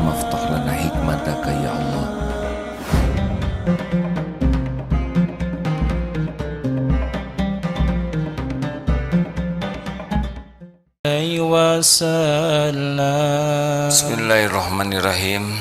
Allahumma aftah lana hikmataka ya Allah. Bismillahirrahmanirrahim.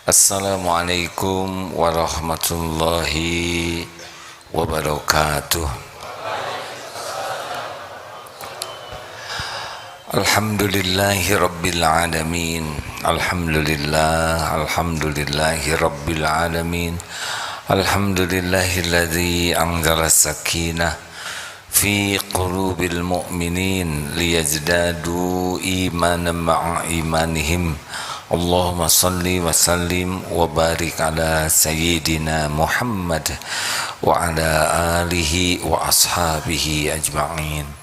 Assalamualaikum warahmatullahi wabarakatuh. Alhamdulillahi rabbil alamin. Alhamdulillahi rabbil alamin. Alhamdulillahilladzi anzala sakinah fi qulubil mu'minin liyazdadu imanan ma'a imanihim. Allahumma salli wa sallim wa barik ala sayyidina Muhammad wa ala alihi wa ashabihi ajma'in.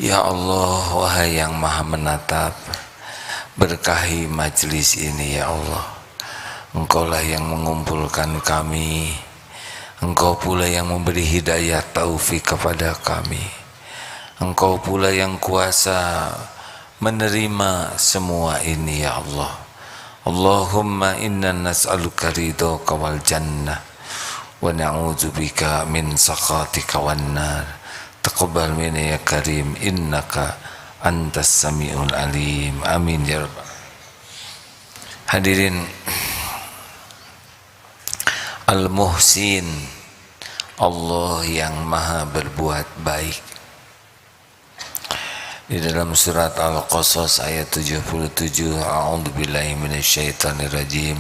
Ya Allah, wahai yang maha menatap, berkahi majlis ini ya Allah. Engkaulah yang mengumpulkan kami, Engkau pula yang memberi hidayah taufik kepada kami. Engkau pula yang kuasa menerima semua ini ya Allah. Allahumma inna nas'aluka ridhaka wal jannah wa na'udzubika min sakhatika wan nar. Taqabbal minna ya karim, innaka antas sami'ul alim. Amin ya rabbal. Hadirin Al-Muhsin, Allah yang maha berbuat baik. Di dalam surat Al-Qasas ayat 77, a'udzubillahi minasyaitonirrajim,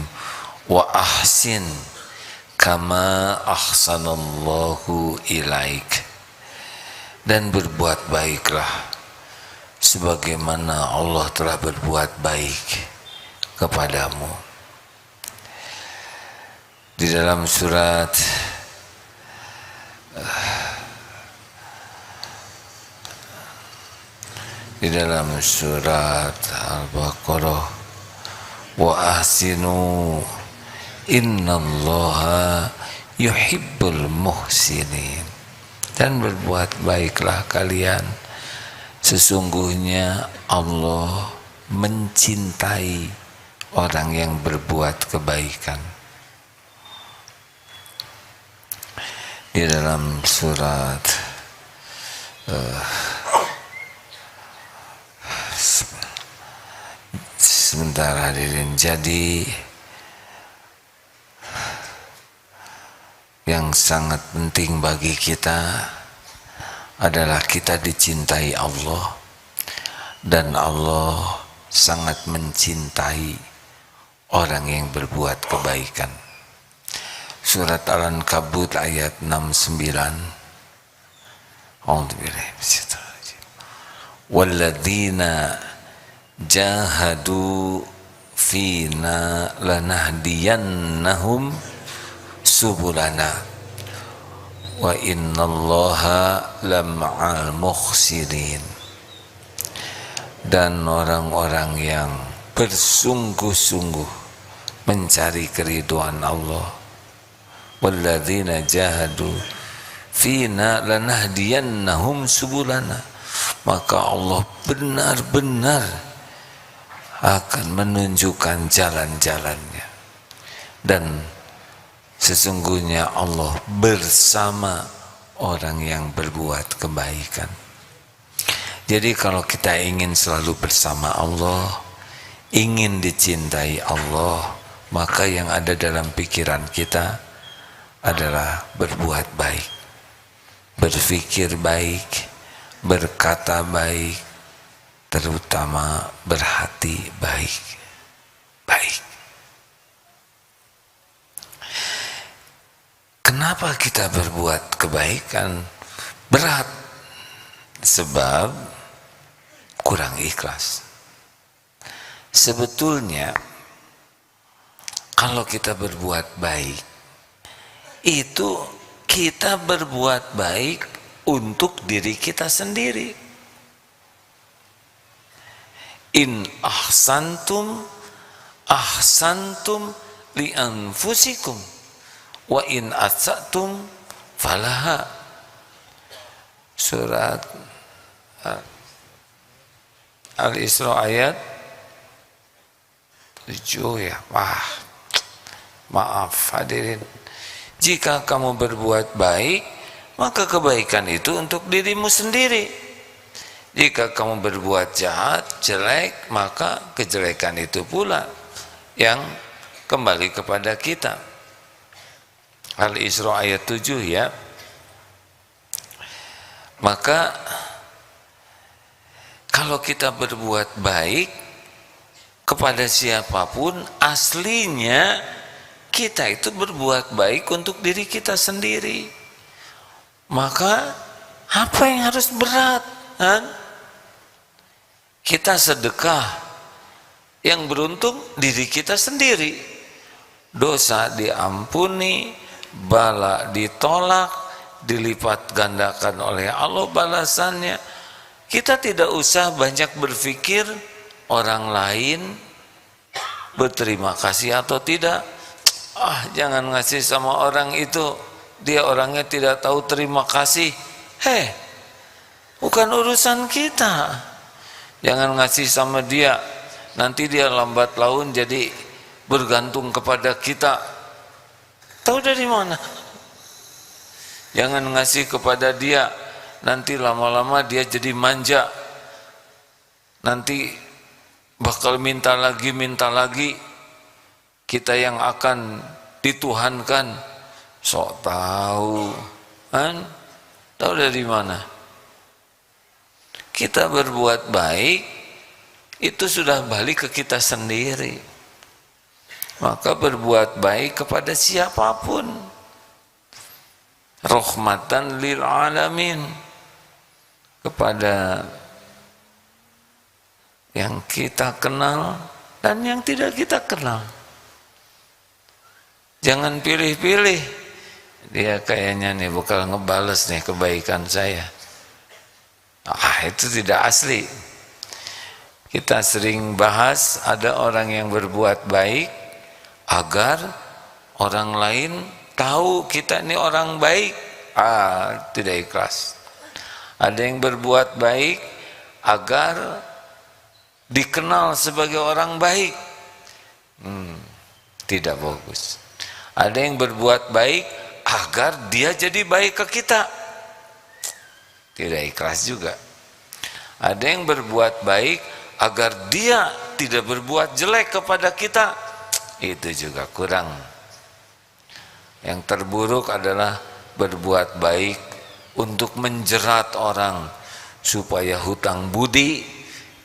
wa ahsin kama ahsanallahu ilaik. Dan berbuat baiklah sebagaimana Allah telah berbuat baik kepadamu. Di dalam surat Al-Baqarah, wa ahsinu innallaha yuhibbul muhsinin. Dan berbuat baiklah kalian, sesungguhnya Allah mencintai orang yang berbuat kebaikan. Di dalam surat sebentar hadirin, jadi yang sangat penting bagi kita adalah kita dicintai Allah, dan Allah sangat mencintai orang yang berbuat kebaikan. Surat Al-Ankabut ayat 69. Walladzina jahadu fina lanahdiyannahum subulana wa innallaha lama'al muhsinin. Dan orang-orang yang bersungguh-sungguh mencari keridhaan Allah, walladzina jahadu fina lanahdiyannahum subulana, maka Allah benar-benar akan menunjukkan jalan-jalannya. Dan sesungguhnya Allah bersama orang yang berbuat kebaikan. Jadi kalau kita ingin selalu bersama Allah, ingin dicintai Allah, maka yang ada dalam pikiran kita adalah berbuat baik, berpikir baik, berkata baik, terutama berhati baik. Kenapa kita berbuat kebaikan berat? Sebab kurang ikhlas. Sebetulnya kalau kita berbuat baik, itu kita berbuat baik untuk diri kita sendiri. In ahsantum li anfusikum wa in atsatum falaha. Surat Al-Isra ayat 7 ya. Wah, maaf hadirin. Jika kamu berbuat baik, maka kebaikan itu untuk dirimu sendiri. Jika kamu berbuat jahat, jelek, maka kejelekan itu pula yang kembali kepada kita. Al-Isra ayat 7 ya. Maka kalau kita berbuat baik kepada siapapun, aslinya kita itu berbuat baik untuk diri kita sendiri. Maka apa yang harus berat? Kan? Kita sedekah, yang beruntung diri kita sendiri. Dosa diampuni, bala ditolak, dilipat gandakan oleh Allah balasannya. Kita tidak usah banyak berpikir orang lain berterima kasih atau tidak. Jangan ngasih sama orang itu, dia orangnya tidak tahu terima kasih. Bukan urusan kita. Jangan ngasih sama dia, nanti dia lambat laun jadi bergantung kepada kita. Tahu dari mana? Jangan ngasih kepada dia, nanti lama-lama dia jadi manja, nanti bakal minta lagi, kita yang akan dituhankan. Sok tahu, kan? Tahu dari mana? Kita berbuat baik itu sudah balik ke kita sendiri. Maka berbuat baik kepada siapapun, rahmatan lil alamin, kepada yang kita kenal dan yang tidak kita kenal. Jangan pilih-pilih, dia kayaknya nih bakal ngebales nih kebaikan saya. Itu tidak asli. Kita sering bahas, ada orang yang berbuat baik agar orang lain tahu kita ini orang baik. Tidak ikhlas. Ada yang berbuat baik agar dikenal sebagai orang baik. Tidak bagus. Ada yang berbuat baik agar dia jadi baik ke kita. Tidak ikhlas juga. Ada yang berbuat baik agar dia tidak berbuat jelek kepada kita. Itu juga kurang. Yang terburuk adalah berbuat baik untuk menjerat orang supaya hutang budi,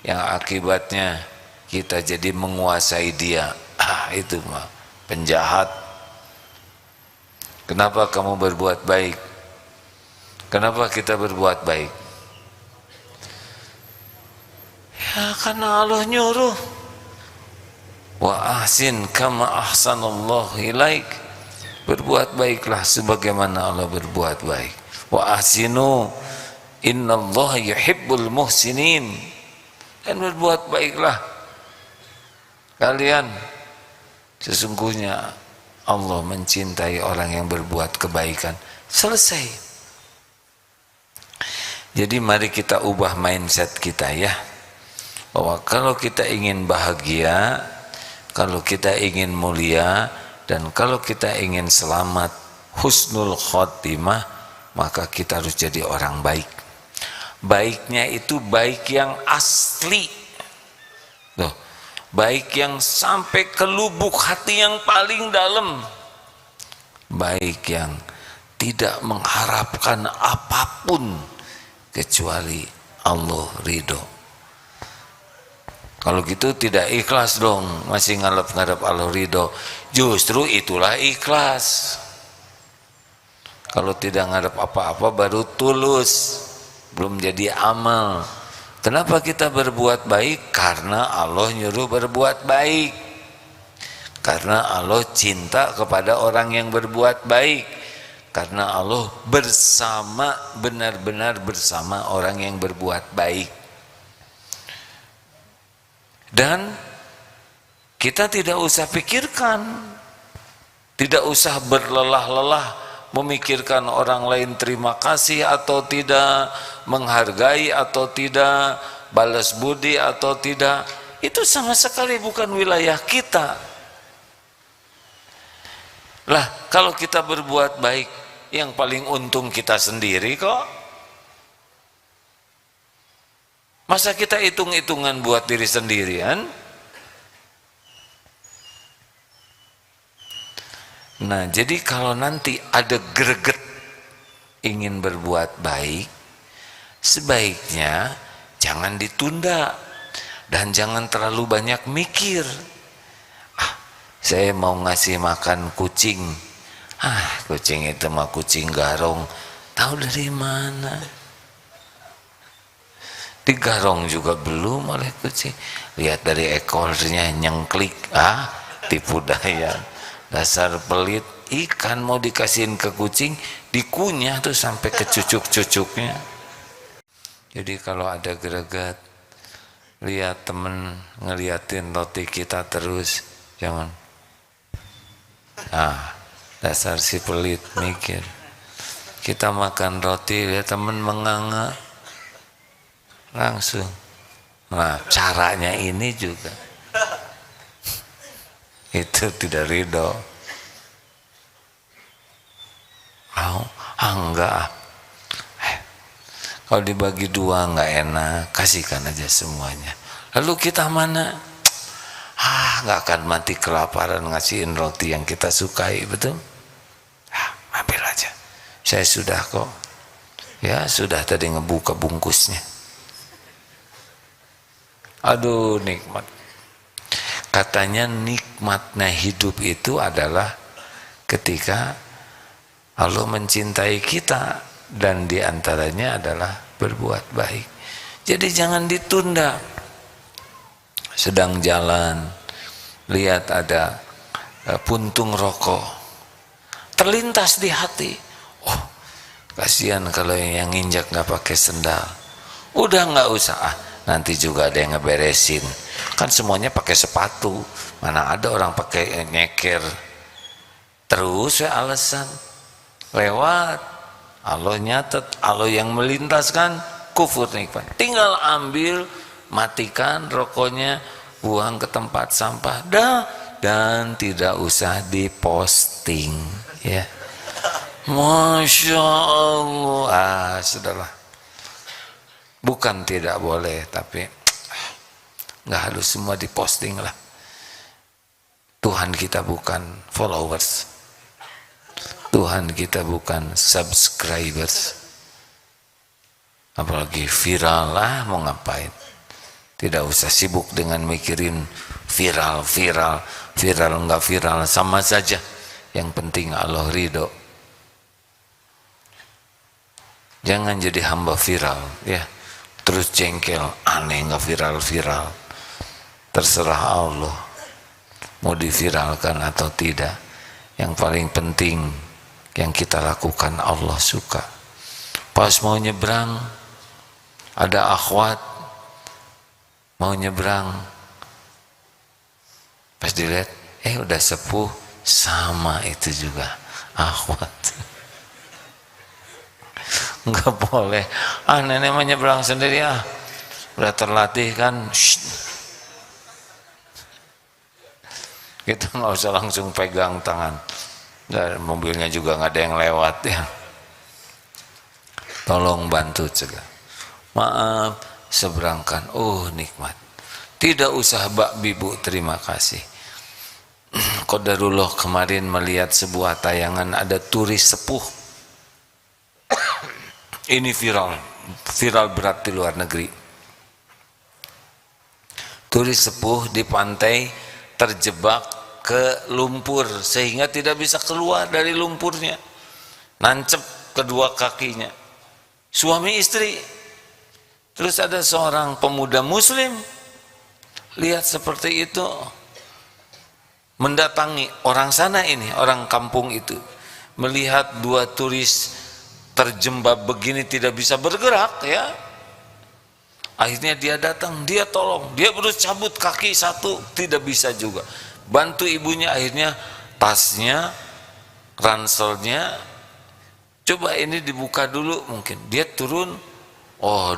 yang akibatnya kita jadi menguasai dia. Itu mah penjahat. Kenapa kamu berbuat baik? Kenapa kita berbuat baik? Ya karena Allah nyuruh. Wa ahsin kama ahsanallahu ilaik. Berbuat baiklah sebagaimana Allah berbuat baik. Wa ahsinu innallaha yuhibbul muhsinin. Dan berbuat baiklah kalian, sesungguhnya Allah mencintai orang yang berbuat kebaikan. Selesai. Jadi mari kita ubah mindset kita ya, bahwa kalau kita ingin bahagia, kalau kita ingin mulia, dan kalau kita ingin selamat, husnul khotimah, maka kita harus jadi orang baik. Baiknya itu baik yang asli, baik yang sampai ke lubuk hati yang paling dalam, baik yang tidak mengharapkan apapun kecuali Allah ridho. Kalau gitu tidak ikhlas dong, masih ngarep-ngarep Allah ridho. Justru itulah ikhlas. Kalau tidak ngarep apa-apa baru tulus, belum jadi amal. Kenapa kita berbuat baik? Karena Allah nyuruh berbuat baik. Karena Allah cinta kepada orang yang berbuat baik. Karena Allah bersama, benar-benar bersama orang yang berbuat baik. Dan kita tidak usah pikirkan, tidak usah berlelah-lelah memikirkan orang lain terima kasih atau tidak, menghargai atau tidak, balas budi atau tidak. itu sama sekali bukan wilayah kita. Lah kalau kita berbuat baik, yang paling untung kita sendiri kok. Masa kita hitung-hitungan buat diri sendirian? Nah, jadi kalau nanti ada greget ingin berbuat baik, sebaiknya jangan ditunda dan jangan terlalu banyak mikir. Saya mau ngasih makan kucing. Kucing itu mah kucing garong. Tahu dari mana? Digarong juga belum oleh kucing. Lihat dari ekornya nyengklik. Tipu daya. Dasar pelit. Ikan mau dikasihin ke kucing, dikunyah tuh sampai ke cucuk-cucuknya. Jadi kalau ada greget, lihat temen ngeliatin roti kita terus, jangan. Dasar si pelit mikir. Kita makan roti, lihat temen menganga, langsung. Nah, caranya ini juga. Itu tidak ridho. Enggak. Kalau dibagi dua enggak enak, kasihkan aja semuanya. Lalu kita mana? Enggak akan mati kelaparan ngasihin roti yang kita sukai, betul? Ambil aja. Saya sudah kok. Ya, sudah tadi ngebuka bungkusnya. Aduh, nikmat. Katanya nikmatnya hidup itu adalah ketika Allah mencintai kita, dan diantaranya adalah berbuat baik. Jadi jangan ditunda. Sedang jalan, lihat ada puntung rokok, terlintas di hati. Kasihan kalau yang nginjak nggak pakai sendal. Udah nggak usah, nanti juga ada yang ngeberesin. Kan semuanya pakai sepatu. Mana ada orang pakai nyeker. Terus alasan. Lewat, Allah nyatet, Allah yang melintaskan, kufur nikmat. Tinggal ambil, matikan rokoknya, buang ke tempat sampah, dan tidak usah diposting, ya. Masya Allah, sudahlah. Bukan tidak boleh, tapi nggak harus semua diposting lah. Tuhan kita bukan followers. Tuhan kita bukan subscribers. Apalagi viral lah, mau ngapain? Tidak usah sibuk dengan mikirin viral enggak viral, sama saja. Yang penting Allah ridho. Jangan jadi hamba viral, ya. Terus jengkel, aneh enggak viral. Terserah Allah mau diviralkan atau tidak. Yang paling penting yang kita lakukan Allah suka. Pas mau nyebrang, ada akhwat mau nyebrang, pas dilihat, udah sepuh, sama itu juga akhwat. Enggak boleh, nenek mau nyebrang sendiri, udah terlatih kan. Kita nggak usah langsung pegang tangan. Dan mobilnya juga nggak ada yang lewat, ya. Tolong bantu cegah. Maaf, seberangkan. Nikmat. Tidak usah Mbak Bibu, terima kasih. Qadarullah kemarin melihat sebuah tayangan, ada turis sepuh. Ini viral berat di luar negeri. Turis sepuh di pantai terjebak ke lumpur sehingga tidak bisa keluar dari lumpurnya, nancep kedua kakinya, suami istri. Terus ada seorang pemuda muslim lihat seperti itu, mendatangi orang sana, ini orang kampung itu, melihat dua turis terjebak begini tidak bisa bergerak, ya. Akhirnya dia datang, dia tolong, dia berusaha cabut kaki satu, tidak bisa juga. Bantu ibunya, akhirnya tasnya, ranselnya, coba ini dibuka dulu mungkin. Dia turun,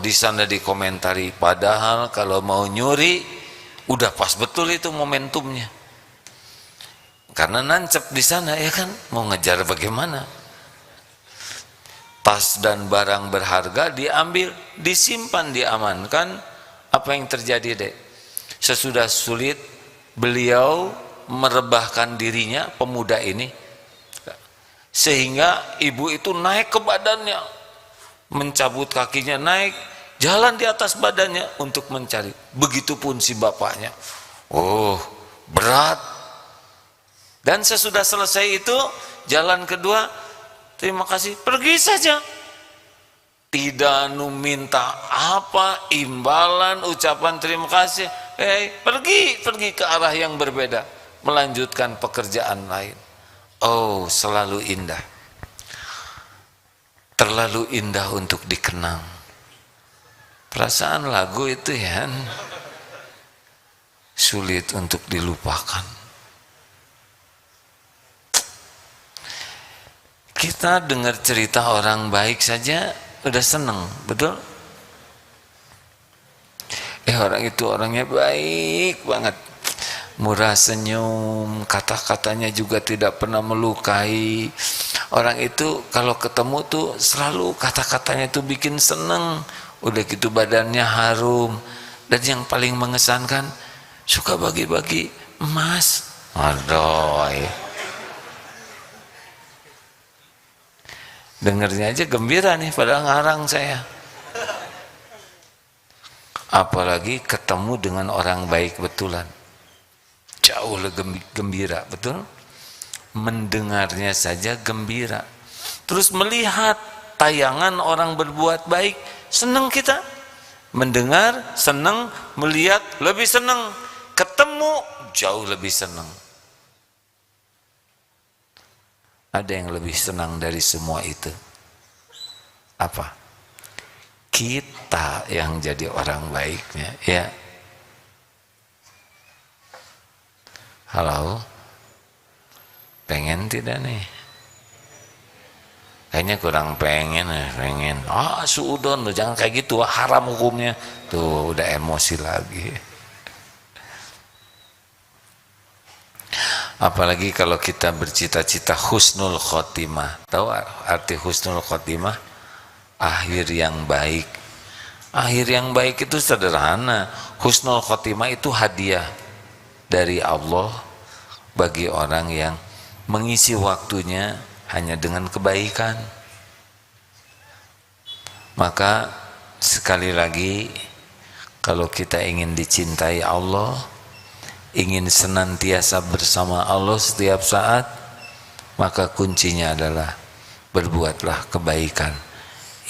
di sana dikomentari, padahal kalau mau nyuri Udah pas betul itu momentumnya. Karena nancep di sana ya kan, mau ngejar bagaimana? Tas dan barang berharga diambil, disimpan, diamankan. Apa yang terjadi, Dek? Sesudah sulit beliau merebahkan dirinya, pemuda ini, sehingga ibu itu naik ke badannya, mencabut kakinya, naik jalan di atas badannya untuk mencari. Begitupun si bapaknya. Oh, berat. Dan sesudah selesai itu, jalan kedua, terima kasih, pergi saja. Tidak minta apa, imbalan, ucapan terima kasih. Pergi ke arah yang berbeda, melanjutkan pekerjaan lain. Oh, selalu indah. Terlalu indah untuk dikenang. Perasaan lagu itu ya, sulit untuk dilupakan. Kita dengar cerita orang baik saja udah seneng, betul? Orang itu orangnya baik banget, murah senyum, kata-katanya juga tidak pernah melukai. Orang itu kalau ketemu tuh selalu kata-katanya tuh bikin seneng. Udah gitu badannya harum. Dan yang paling mengesankan, suka bagi-bagi emas. Aduh, dengernya aja gembira nih, padahal ngarang saya. Apalagi ketemu dengan orang baik betulan, jauh lebih gembira, betul? Mendengarnya saja gembira. Terus melihat tayangan orang berbuat baik, senang kita. Mendengar senang, melihat lebih senang, ketemu jauh lebih senang. Ada yang lebih senang dari semua itu. Apa? Kita yang jadi orang baiknya, ya. Halo? Pengen tidak nih? Kayaknya kurang pengen. Suudon, jangan kayak gitu, haram hukumnya. Tuh, udah emosi lagi. Apalagi kalau kita bercita-cita husnul khotimah. Tahu arti husnul khotimah? Akhir yang baik. Akhir yang baik itu sederhana. Husnul khotimah itu hadiah dari Allah bagi orang yang mengisi waktunya hanya dengan kebaikan. Maka sekali lagi, kalau kita ingin dicintai Allah, ingin senantiasa bersama Allah setiap saat, maka kuncinya adalah berbuatlah kebaikan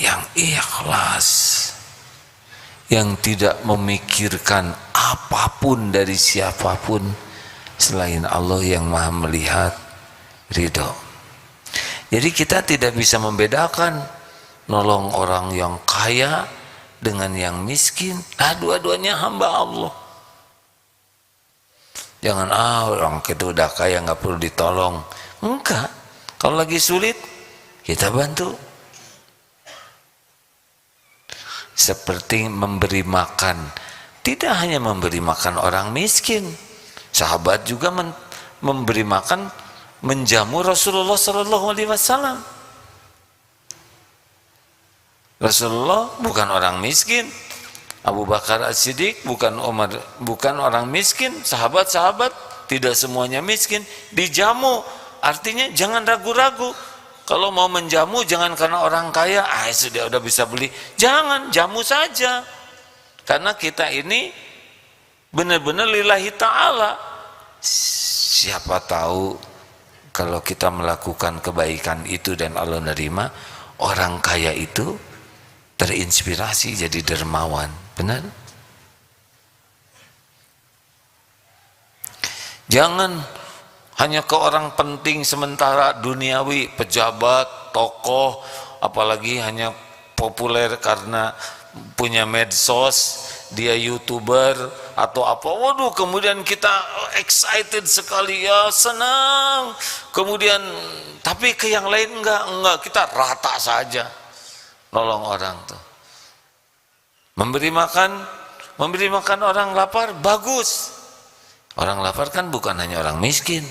yang ikhlas, yang tidak memikirkan apapun dari siapapun selain Allah yang Maha melihat, ridho. Jadi kita tidak bisa membedakan nolong orang yang kaya dengan yang miskin. Dua-duanya hamba Allah. Jangan orang kita udah kaya nggak perlu ditolong. Enggak. Kalau lagi sulit kita bantu. Seperti memberi makan. Tidak hanya memberi makan orang miskin. Sahabat juga memberi makan, menjamu Rasulullah SAW. Rasulullah bukan orang miskin. Abu Bakar As-Siddiq bukan orang miskin. Sahabat-sahabat tidak semuanya miskin. Dijamu, artinya jangan ragu-ragu. Kalau mau menjamu jangan karena orang kaya, sudah udah bisa beli. Jangan, jamu saja. Karena kita ini benar-benar lillahi ta'ala. Siapa tahu kalau kita melakukan kebaikan itu dan Allah nerima, orang kaya itu terinspirasi jadi dermawan. Benar? Jangan hanya ke orang penting sementara duniawi, pejabat, tokoh, apalagi hanya populer karena punya medsos, dia YouTuber atau apa. Waduh, kemudian kita excited sekali, ya senang. Kemudian tapi ke yang lain enggak, kita rata saja. Nolong orang tuh. Memberi makan Memberi makan orang lapar bagus. Orang lapar kan bukan hanya orang miskin.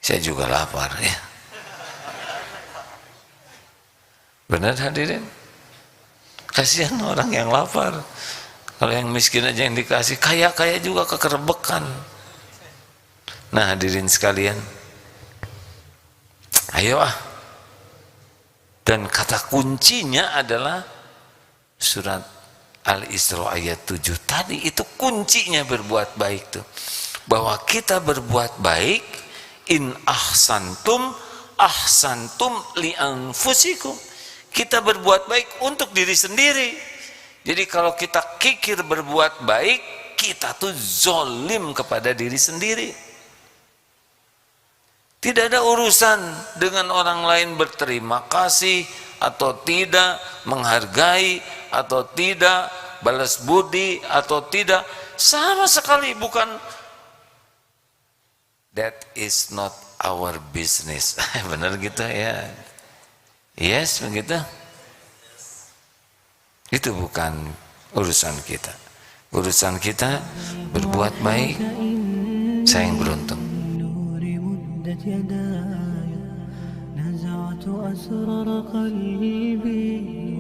Saya juga lapar ya. Benar hadirin? Kasihan orang yang lapar. Kalau yang miskin aja yang dikasih, kaya-kaya juga kekerebekan. Nah hadirin sekalian, ayo ah. Dan kata kuncinya adalah surat Al-Isra ayat 7 tadi, itu kuncinya berbuat baik tuh. Bahwa kita berbuat baik, in ahsantum ahsantum li anfusikum. Kita berbuat baik untuk diri sendiri. Jadi kalau kita kikir berbuat baik, kita tuh zolim kepada diri sendiri. Tidak ada urusan dengan orang lain berterima kasih atau tidak, menghargai atau tidak, balas budi atau tidak, sama sekali bukan. That is not our business. Benar gitu ya? Yes, begitu. Itu bukan urusan kita. Urusan kita berbuat baik. Saya yang beruntung. نزعت أسرار قلبي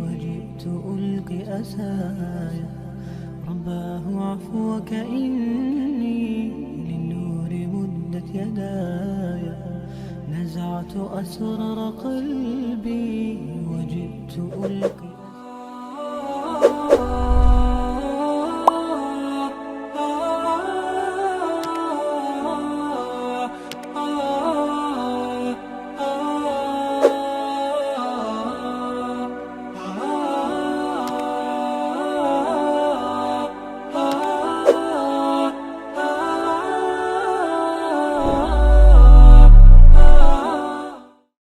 وجئت ألقي أسايا رباه عفوك إني للنور مدت يدايا نزعت أسرار قلبي وجئت ألقي